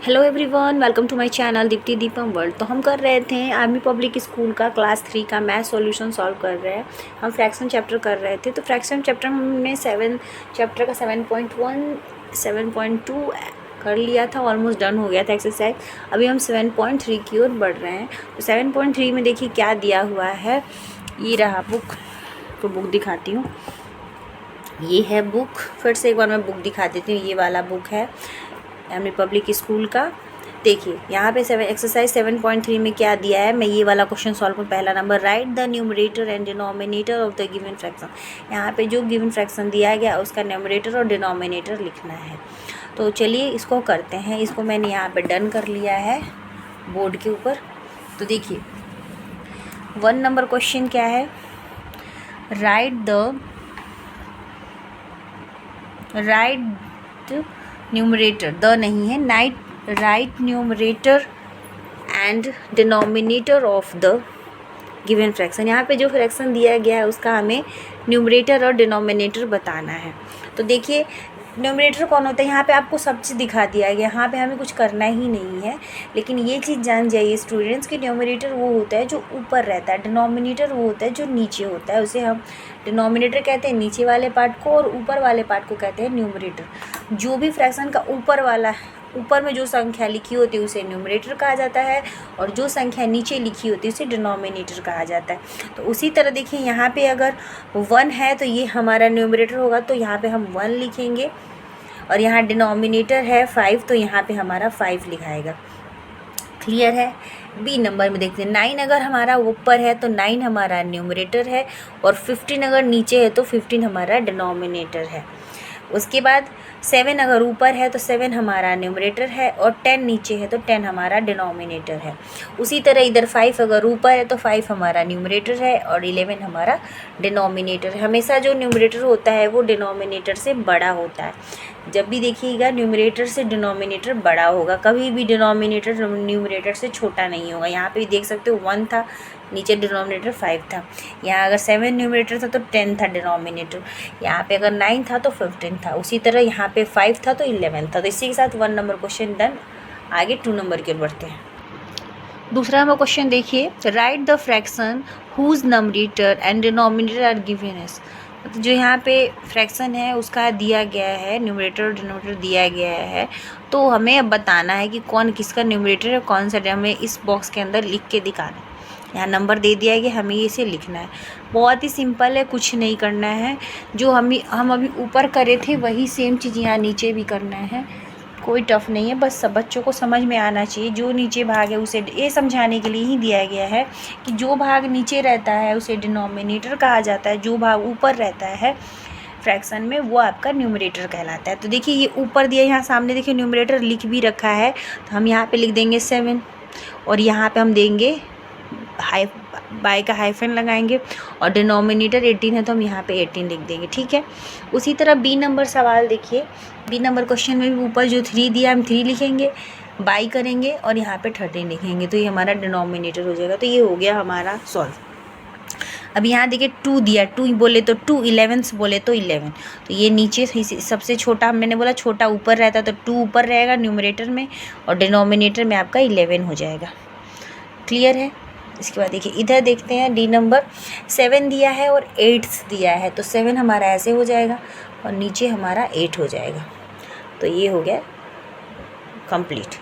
Hello everyone, welcome to my channel Deepti Deepam world. तो हम कर रहे थे आर्मी पब्लिक स्कूल का क्लास 3 का मैथ सॉल्यूशन सॉल्व कर रहे हैं। हम फ्रैक्शन चैप्टर कर रहे थे। तो फ्रैक्शन चैप्टर में हमने चैप्टर का 7.1 7.2 कर लिया था, ऑलमोस्ट डन हो गया था एक्सरसाइज। अभी हम 7.3 की ओर बढ़ रहे हैं। तो 7.3 में देखिए क्या दिया हुआ है। ये रहा बुक, तो बुक दिखाती हूँ। ये है बुक, फिर से एक बार मैं बुक दिखा देती हूँ। ये वाला बुक है आर्मी पब्लिक स्कूल का। देखिए यहाँ पे एक्सरसाइज 7.3 में क्या दिया है। मैं ये वाला क्वेश्चन सॉल्व करूँ। पहला number, right the numerator and denominator of the given fraction. यहाँ पे जो गिवन फ्रैक्शन दिया गया उसका न्यूमरेटर और डिनोमिनेटर लिखना है। तो चलिए इसको करते हैं। इसको मैंने यहाँ पे डन कर लिया है बोर्ड के ऊपर। तो देखिए 1 नंबर क्वेश्चन क्या है, राइट न्यूमरेटर, द नहीं है, right numerator and denominator of the given fraction. यहाँ पे जो फ्रैक्शन दिया गया है उसका हमें न्यूमरेटर और डिनोमिनेटर बताना है। तो देखिए न्यूमरेटर कौन होता है, यहाँ पे आपको सब चीज़ दिखा दिया गया, यहाँ पे हमें कुछ करना ही नहीं है। लेकिन ये चीज़ जान जाइए स्टूडेंट्स कि न्यूमरेटर वो होता है जो ऊपर रहता है, डिनोमिनेटर वो होता है जो नीचे होता है। उसे हम डिनोमिनेटर कहते हैं नीचे वाले पार्ट को, और ऊपर वाले पार्ट को कहते हैं न्यूमरेटर। जो भी फ्रैक्शन का ऊपर में जो संख्या लिखी होती है उसे न्यूमरेटर कहा जाता है, और जो संख्या नीचे लिखी होती है उसे डिनोमिनेटर कहा जाता है। तो उसी तरह देखिए यहाँ पे अगर 1 है तो ये हमारा न्यूमरेटर होगा, तो यहाँ पे हम 1 लिखेंगे। और यहाँ डिनोमिनेटर है 5, तो यहाँ पे हमारा 5 लिखाएगा। क्लियर है। बी नंबर में देखते हैं, 9 अगर हमारा ऊपर है तो 9 हमारा न्यूमरेटर है, और 15 अगर नीचे है तो 15 हमारा डिनोमिनेटर है। उसके बाद 7 अगर ऊपर है तो 7 हमारा न्यूमरेटर है, और 10 नीचे है तो 10 हमारा डिनोमिनेटर है। उसी तरह इधर 5 अगर ऊपर है तो 5 हमारा न्यूमरेटर है, और 11 हमारा डिनोमिनेटर है। हमेशा जो न्यूमरेटर होता है वो डिनोमिनेटर से बड़ा होता है। जब भी देखिएगा न्यूमरेटर से डिनोमिनेटर बड़ा होगा, कभी भी डिनोमिनेटर न्यूमरेटर से छोटा नहीं होगा। यहाँ पे देख सकते हो 1 था, नीचे डिनोमिनेटर 5 था। यहाँ अगर 7 न्यूमरेटर था तो 10 था डिनोमिनेटर। यहाँ पे अगर 9 था तो 15 था। उसी तरह यहाँ पे 5 था तो 11 था। तो इसी के साथ 1 नंबर क्वेश्चन डन। आगे 2 नंबर की ओर बढ़ते हैं। दूसरा नंबर क्वेश्चन देखिए, right the fraction whose numerator and denominator are given as. जो यहाँ पे फ्रैक्शन है उसका दिया गया है, न्यूमरेटर और डिनोमिनेटर दिया गया है। तो हमें अब बताना है कि कौन किसका न्यूमरेटर है, कौन सा। हमें इस बॉक्स के अंदर लिख के दिखाना है। यहाँ नंबर दे दिया गया, हमें इसे लिखना है। बहुत ही सिंपल है, कुछ नहीं करना है। जो हम अभी ऊपर करे थे वही सेम चीज़ यहाँ नीचे भी करना है। कोई टफ नहीं है, बस सब बच्चों को समझ में आना चाहिए। जो नीचे भाग है उसे ये समझाने के लिए ही दिया गया है कि जो भाग नीचे रहता है उसे डिनोमिनेटर कहा जाता है, जो भाग ऊपर रहता है फ्रैक्शन में वो आपका न्यूमरेटर कहलाता है। तो देखिए ये ऊपर दिया, यहाँ सामने देखिए न्यूमरेटर लिख भी रखा है। तो हम यहाँ पे लिख देंगे 7, और यहाँ पे हम देंगे बाय का हाइफन लगाएंगे, और डिनोमिनेटर 18 है तो हम यहाँ पे 18 लिख देंगे। ठीक है। उसी तरह बी नंबर सवाल देखिए, बी नंबर क्वेश्चन में भी ऊपर जो 3 दिया हम 3 लिखेंगे, बाई करेंगे और यहाँ पे 13 लिखेंगे, तो ये हमारा डिनोमिनेटर हो जाएगा। तो ये हो गया हमारा सॉल्व। अब यहाँ देखिए 2 दिया, 2 बोले तो 2, 11 बोले तो 11। तो ये नीचे सबसे छोटा, मैंने बोला छोटा ऊपर रहता तो 2 ऊपर रहेगा न्यूमरेटर में, और डिनोमिनेटर में आपका 11 हो जाएगा। क्लियर है। इसके बाद देखिए इधर देखते हैं, डी नंबर 7 दिया है और 8 दिया है। तो 7 हमारा ऐसे हो जाएगा और नीचे हमारा 8 हो जाएगा। तो ये हो गया कंप्लीट।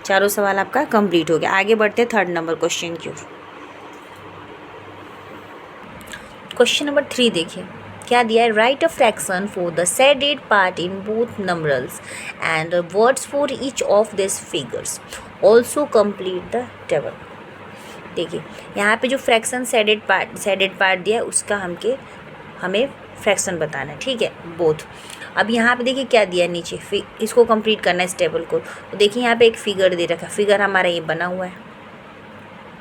चारों सवाल आपका कंप्लीट हो गया। आगे बढ़ते हैं 3rd नंबर क्वेश्चन की ओर। क्वेश्चन नंबर 3 देखिए क्या दिया है, right a fraction for the shaded part in both numbers and words for each of this figures, also complete the table. देखिए यहाँ पे जो फ्रैक्शन शेडेड पार्ट दिया है उसका हमें फ्रैक्शन बताना है। ठीक है, बोथ। अब यहाँ पे देखिए क्या दिया है नीचे, इसको कंप्लीट करना है इस टेबल को। तो देखिए यहाँ पे एक फिगर दे रखा है, फिगर हमारा ये बना हुआ है।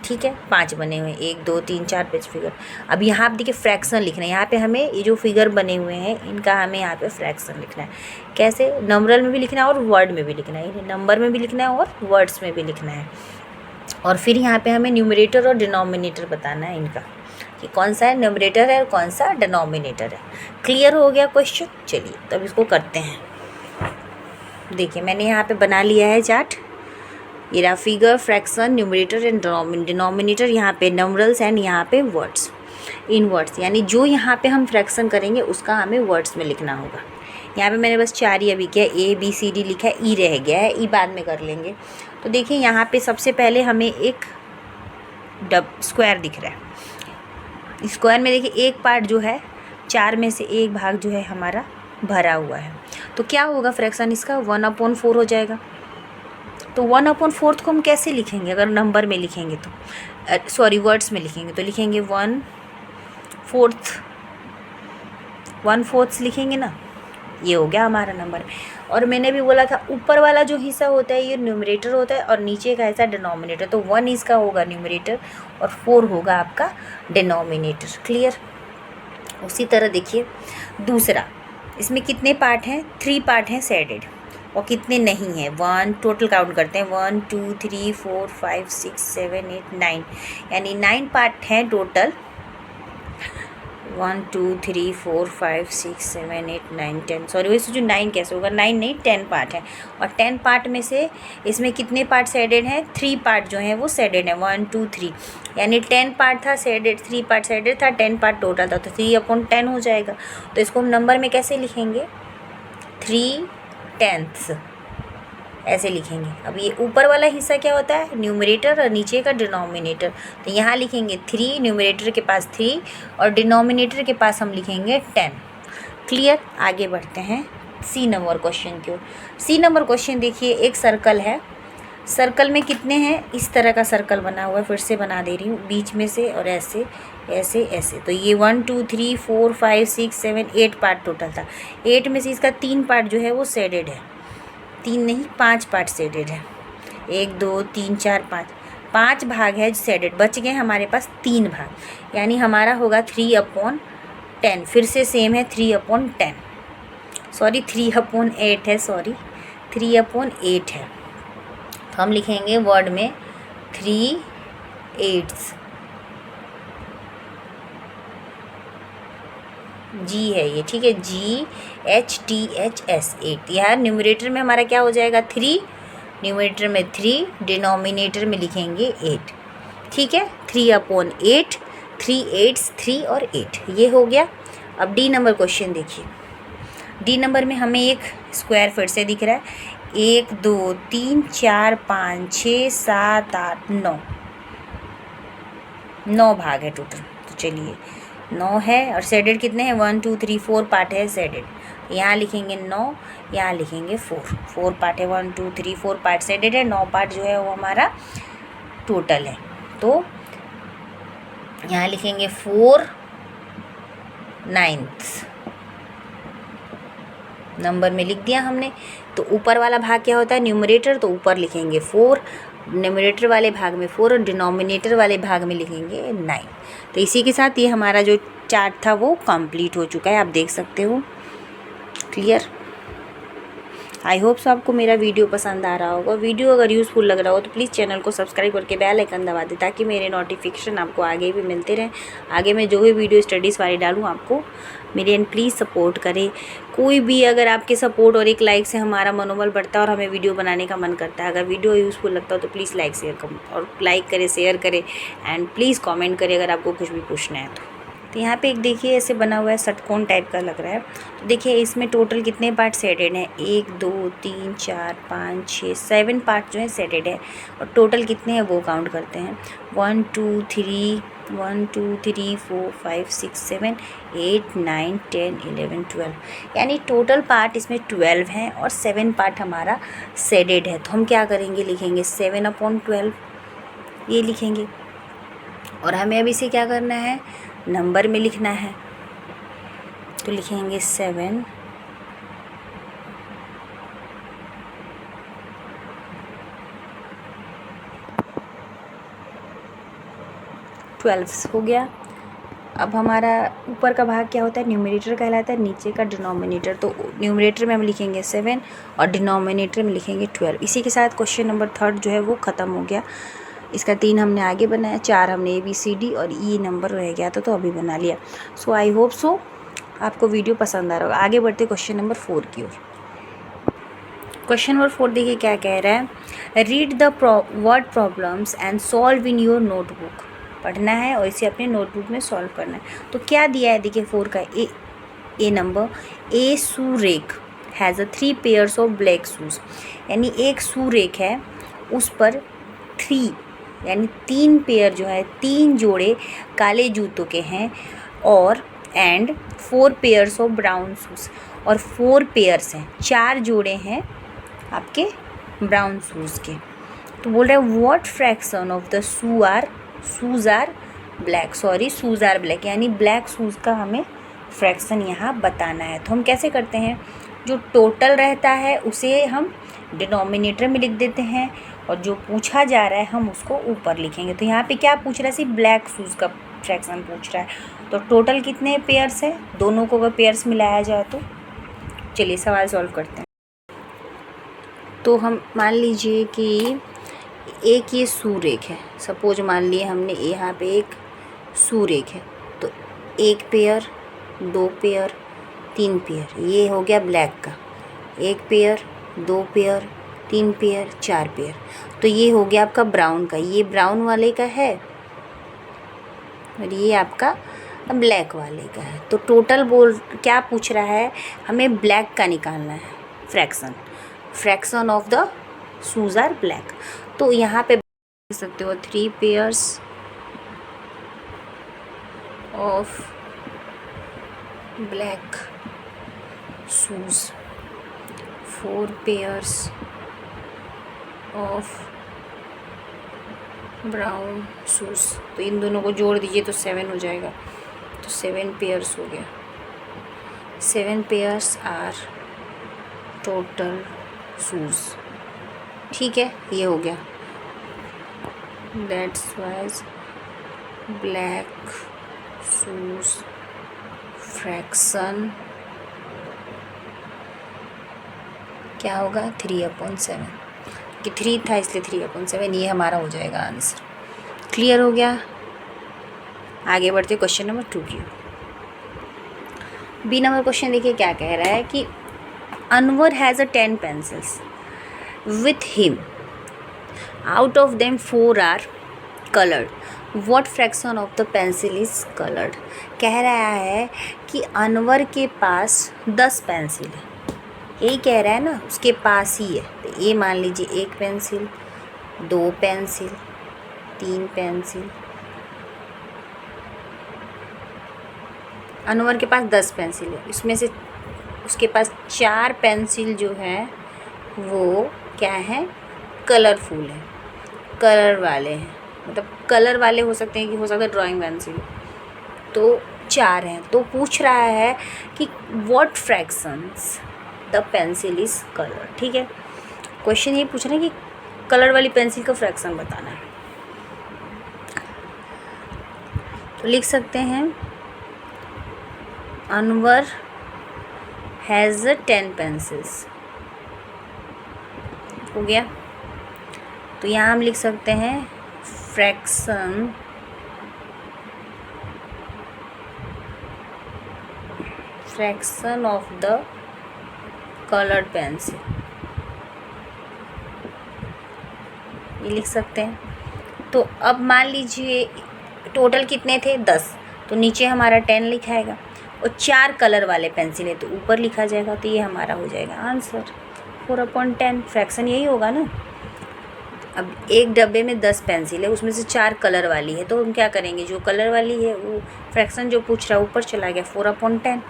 ठीक है, 5 बने हुए हैं, 1 2 3 4 5 फिगर। अब यहाँ पे देखिए फ्रैक्शन लिखना है। यहाँ पे हमें ये जो फिगर बने हुए हैं इनका हमें यहाँ पे फ्रैक्शन लिखना है। कैसे, नंबरल में भी लिखना है और वर्ड में भी लिखना है। नंबर में भी लिखना है और वर्ड्स में भी लिखना है। और फिर यहाँ पे हमें न्यूमरेटर और डिनोमिनेटर बताना है इनका, कि कौन सा है न्यूमरेटर है और कौन सा डिनोमिनेटर है। क्लियर हो गया क्वेश्चन। चलिए तब इसको करते हैं। देखिए मैंने यहाँ पे बना लिया है चार्ट। ये रहा figure, fraction, numerator and denominator, यहाँ पे नंबरल्स एंड यहाँ पे वर्ड्स, इन वर्ड्स, यानी जो यहाँ पे हम फ्रैक्शन करेंगे उसका हमें वर्ड्स में लिखना होगा। यहाँ पे मैंने बस 4 ही अभी किया, ABCD लिखा है, ई रह गया है, ई बाद में कर लेंगे। तो देखिए यहाँ पे सबसे पहले हमें एक स्क्वायर दिख रहा है। स्क्वायर में देखिए एक पार्ट जो है 4 में से एक भाग जो है हमारा भरा हुआ है, तो क्या होगा फ्रैक्शन इसका 1/4 हो जाएगा। तो 1/4 को हम कैसे लिखेंगे, अगर नंबर में लिखेंगे तो सॉरी वर्ड्स में लिखेंगे तो लिखेंगे 1/4 लिखेंगे ना, ये हो गया हमारा नंबर। और मैंने भी बोला था ऊपर वाला जो हिस्सा होता है ये न्यूमरेटर होता है और नीचे का हिस्सा डिनोमिनेटर, तो 1 इसका होगा न्यूमरेटर और 4 होगा आपका डिनोमिनेटर। क्लियर। उसी तरह देखिए दूसरा, इसमें कितने पार्ट हैं, 3 पार्ट हैं सेडेड, और कितने नहीं हैं, 1 टोटल काउंट करते हैं, 1 2 3 4 5 6 7 8 9, यानी 9 पार्ट हैं टोटल। 1 2 3 4 5 6 7 8 9 10, सॉरी वही सोचो 9 कैसे होगा, 9 नहीं 10 पार्ट है, और 10 पार्ट में से इसमें कितने पार्ट सेडेड हैं, 3 पार्ट जो हैं वो सेडेड हैं, 1 2 3, यानी 10 पार्ट था सेडेड, 3 पार्ट सेडेड था, 10 पार्ट टोटल था, तो 3/10 हो जाएगा। तो इसको हम नंबर में कैसे लिखेंगे, 3/10 ऐसे लिखेंगे। अब ये ऊपर वाला हिस्सा क्या होता है, न्यूमरेटर, और नीचे का डिनोमिनेटर, तो यहाँ लिखेंगे 3, न्यूमरेटर के पास 3 और डिनोमिनेटर के पास हम लिखेंगे 10। क्लियर। आगे बढ़ते हैं सी नंबर क्वेश्चन की ओर। सी नंबर क्वेश्चन देखिए, एक सर्कल है, सर्कल में कितने हैं, इस तरह का सर्कल बना हुआ है, फिर से बना दे रही हूँ, बीच में से और ऐसे ऐसे ऐसे, तो ये 1 2 3 4 5 6 7 8 पार्ट टोटल था। 8 में से इसका 3 पार्ट जो है वो सेडेड है, 3 नहीं 5 पार्ट सेडेड है, 1 2 3 4 5 भाग है सेडेड, बच गए हमारे पास 3 भाग, यानी हमारा होगा 3/10। फिर से सेम है 3/10, सॉरी 3/8 है, सॉरी 3/8 है, तो हम लिखेंगे वर्ड में 3/8, जी है ये, ठीक है, GHTHS 8। यह न्यूमरेटर में हमारा क्या हो जाएगा 3, न्यूमरेटर में 3, डिनोमिनेटर में लिखेंगे 8, ठीक है, 3/8, 3 8 3 और 8, ये हो गया। अब डी नंबर क्वेश्चन देखिए, डी नंबर में हमें एक स्क्वायर फिर से दिख रहा है, 1 2 3 4 5 6 7 8 9 भाग है टोटल, तो चलिए 9 है, और सेडेड कितने हैं, 1 2 3 4 पार्ट है सेडेड, यहाँ लिखेंगे 9, यहाँ लिखेंगे 4 पार्ट है, 1 2 3 4 पार्ट सेडेड है, 9 पार्ट जो है वो हमारा टोटल है, तो यहाँ लिखेंगे 4/9 नंबर में लिख दिया हमने। तो ऊपर वाला भाग क्या होता है न्यूमरेटर, तो ऊपर लिखेंगे 4, न्यूमरेटर वाले भाग में 4 और डिनोमिनेटर वाले भाग में लिखेंगे 9। तो इसी के साथ ये हमारा जो चार्ट था वो कंप्लीट हो चुका है, आप देख सकते हो। क्लियर। आई होप सो आपको मेरा वीडियो पसंद आ रहा होगा। वीडियो अगर यूज़फुल लग रहा हो तो प्लीज़ चैनल को सब्सक्राइब करके बेल आइकन दबा दें, ताकि मेरे नोटिफिकेशन आपको आगे भी मिलते रहें। आगे मैं जो भी वीडियो स्टडीज़ वाली डालूँ आपको मेरे एंड प्लीज़ सपोर्ट करें। कोई भी अगर आपके सपोर्ट और एक लाइक से हमारा मनोबल बढ़ता है और हमें वीडियो बनाने का मन करता है। अगर वीडियो यूज़फुल लगता हो तो प्लीज़ लाइक शेयर और लाइक करें, शेयर करें एंड प्लीज़ कमेंट करें अगर आपको कुछ भी पूछना है तो यहाँ पे एक देखिए ऐसे बना हुआ है, षटकोण टाइप का लग रहा है। तो देखिए इसमें टोटल कितने पार्ट सेटेड हैं, 1 2 3 4 5 6 7 पार्ट जो है सेटेड है। और टोटल कितने हैं वो काउंट करते हैं, 1 2 3 4 5 6 7 8 9 10 11 12, यानी टोटल पार्ट इसमें 12 हैं और 7 पार्ट हमारा सेडेड है। तो हम क्या करेंगे, लिखेंगे 7/12 ये लिखेंगे। और हमें अब इसे क्या करना है, नंबर में लिखना है। तो लिखेंगे 7 12 हो गया। अब हमारा ऊपर का भाग क्या होता है, न्यूमरेटर कहलाता है, नीचे का डिनोमिनेटर। तो न्यूमरेटर में हम लिखेंगे 7 और डिनोमिनेटर में लिखेंगे 12। इसी के साथ क्वेश्चन नंबर 3 जो है वो ख़त्म हो गया। इसका 3 हमने आगे बनाया, 4 हमने ABCD और E नंबर रह गया था तो अभी बना लिया। सो आई होप आपको वीडियो पसंद आ रहा होगा। आगे बढ़ते क्वेश्चन नंबर 4 की ओर। क्वेश्चन नंबर 4 देखिए क्या कह रहा है, read the word problems and solve in your notebook. पढ़ना है और इसे अपने नोटबुक में सॉल्व करना है। तो क्या दिया है देखिए 4 का ए नंबर, ए सुरेख has a 3 pairs of black shoes, यानी एक सुरेख है उस पर 3 यानी 3 पेयर जो है 3 जोड़े काले जूतों के हैं, और and 4 pairs of brown shoes, और 4 पेयर्स हैं 4 जोड़े हैं आपके ब्राउन शूज़ के। तो बोल रहे हैं what fraction of the shoes are black, shoes are black, यानी ब्लैक शूज़ का हमें फ्रैक्शन यहाँ बताना है। तो हम कैसे करते हैं, जो टोटल रहता है उसे हम डिनोमिनेटर में लिख देते हैं, और जो पूछा जा रहा है हम उसको ऊपर लिखेंगे। तो यहाँ पे क्या पूछ रहा है, सिर्फ ब्लैक शूज़ का फ्रैक्शन पूछ रहा है। तो टोटल कितने पेयर्स है, दोनों को अगर पेयर्स मिलाया जाए तो चलिए सवाल सॉल्व करते हैं। तो हम मान लीजिए कि एक ये सुरेख है, सपोज मान लिए हमने यहाँ पे एक सुरेख है, तो 1 पेयर 2 पेयर 3 पेयर, ये हो गया ब्लैक का, 1 पेयर 2 पेयर 3 पेयर 4 पेयर। तो ये हो गया आपका ब्राउन का, ये ब्राउन वाले का है और ये आपका ब्लैक वाले का है। तो टोटल क्या पूछ रहा है, हमें ब्लैक का निकालना है fraction of the shoes are black. तो यहाँ पे देख सकते हो 3 pairs of black shoes, 4 pairs of brown shoes. तो इन दोनों को जोड़ दीजिए तो 7 हो जाएगा। तो 7 पेयर्स हो गया, 7 पेयर्स आर टोटल शूज़। ठीक है, ये हो गया, that's wise black shoes fraction क्या होगा 3/7, कि 3 था इसलिए 3/7, ये हमारा हो जाएगा आंसर। क्लियर हो गया। आगे बढ़ते क्वेश्चन नंबर 2 की। बी नंबर क्वेश्चन देखिए क्या कह रहा है कि Anwar has a 10 pencils with him, out of them 4 are coloured, what fraction of the pencil is coloured. कह रहा है कि अनवर के पास 10 पेंसिल है, यही कह रहा है ना, उसके पास ही है। तो ये मान लीजिए 1 पेंसिल 2 पेंसिल 3 पेंसिल, अनवर के पास 10 पेंसिल है, इसमें से उसके पास 4 पेंसिल जो है वो क्या है, कलरफुल है, कलर वाले हैं, मतलब कलर वाले हो सकते हैं कि हो सकता है ड्राइंग पेंसिल। तो 4 हैं, तो पूछ रहा है कि what fractions the pencil is colour. ठीक है, क्वेश्चन ये पूछ रहे हैं कि कलर वाली पेंसिल का फ्रैक्शन बताना है। तो लिख सकते हैं अनवर हैज़ 10 पेंसिल्स, हो गया। तो यहाँ हम लिख सकते हैं fraction of the coloured pencil, ये लिख सकते हैं। तो अब मान लीजिए टोटल कितने थे 10, तो नीचे हमारा 10 लिखाएगा, और 4 कलर वाले पेंसिल है तो ऊपर लिखा जाएगा। तो ये हमारा हो जाएगा आंसर 4/10, फ्रैक्शन यही होगा ना। अब एक डब्बे में 10 पेंसिल है, उसमें से 4 कलर वाली है, तो हम क्या करेंगे, जो कलर वाली है वो फ्रैक्शन जो पूछ रहा है ऊपर चला गया 4/10,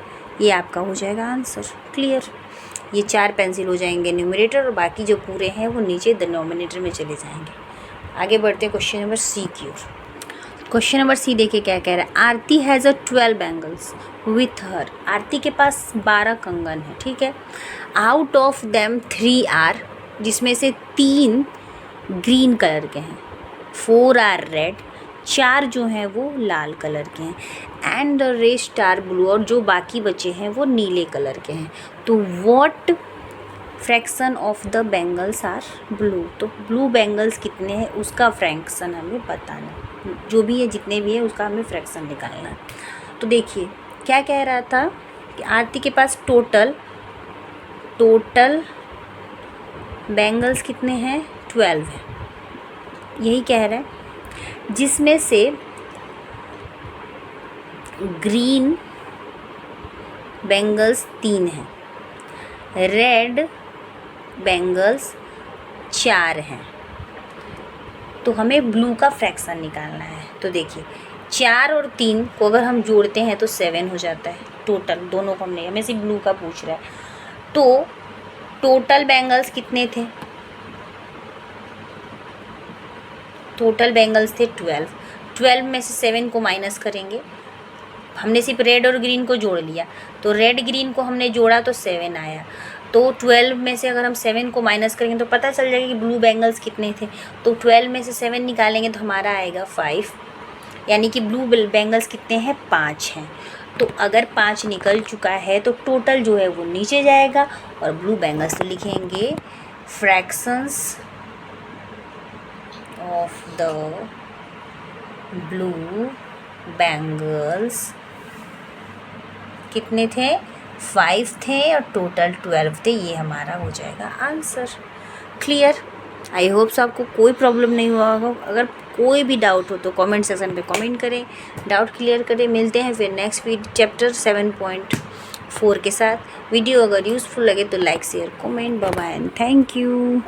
ये आपका हो जाएगा आंसर। क्लियर, ये 4 पेंसिल हो जाएंगे न्यूमरेटर और बाकी जो पूरे हैं वो नीचे डिनोमिनेटर में चले जाएंगे। आगे बढ़ते हैं क्वेश्चन नंबर सी की ओर। क्वेश्चन नंबर सी देखिए क्या कह रहा है, Aarti has a 12 bangles with her. Aarti के पास 12 कंगन है, ठीक है। आउट ऑफ देम 3 आर, जिसमें से 3 ग्रीन कलर के हैं, 4 आर रेड, 4 जो हैं वो लाल कलर के हैं, and the rest are blue, और जो बाकी बचे हैं वो नीले कलर के हैं। तो what fraction of the bangles are blue, तो ब्लू बैंगल्स कितने हैं उसका फ्रैक्शन हमें बताना है, जो भी है जितने भी है उसका हमें फ्रैक्शन निकालना है। तो देखिए क्या कह रहा था कि आरती के पास टोटल बैंगल्स कितने हैं? 12 हैं, यही कह रहा है। जिसमें से ग्रीन बैंगल्स 3 हैं, रेड बैंगल्स 4 हैं। तो हमें ब्लू का फ्रैक्शन निकालना है। तो देखिए 4 और 3 को अगर हम जोड़ते हैं तो 7 हो जाता है टोटल। दोनों को हमने, हमें सिर्फ ब्लू का पूछ रहा है। तो टोटल बैंगल्स कितने थे? टोटल बैंगल्स थे 12। 12 में से 7 को माइनस करेंगे। हमने सिर्फ रेड और ग्रीन को जोड़ लिया, तो रेड ग्रीन को हमने जोड़ा तो 7 आया। तो 12 में से अगर हम 7 को माइनस करेंगे तो पता चल जाएगा कि ब्लू बैंगल्स कितने थे। तो 12 में से 7 निकालेंगे तो हमारा आएगा 5, यानी कि ब्लू बैंगल्स कितने हैं? 5 हैं। तो अगर 5 निकल चुका है तो टोटल जो है वो नीचे जाएगा और ब्लू बैंगल्स तो लिखेंगे fractions of the blue bangles कितने थे? 5 थे और टोटल 12 थे। ये हमारा हो जाएगा answer. Clear? I hope so आपको कोई प्रॉब्लम नहीं हुआ होगा। अगर कोई भी डाउट हो तो कमेंट सेक्शन पे कमेंट करें, डाउट क्लियर करें। मिलते हैं फिर नेक्स्ट चैप्टर 7.4 के साथ। वीडियो अगर यूज़फुल लगे तो like share comment. Bye bye and thank you.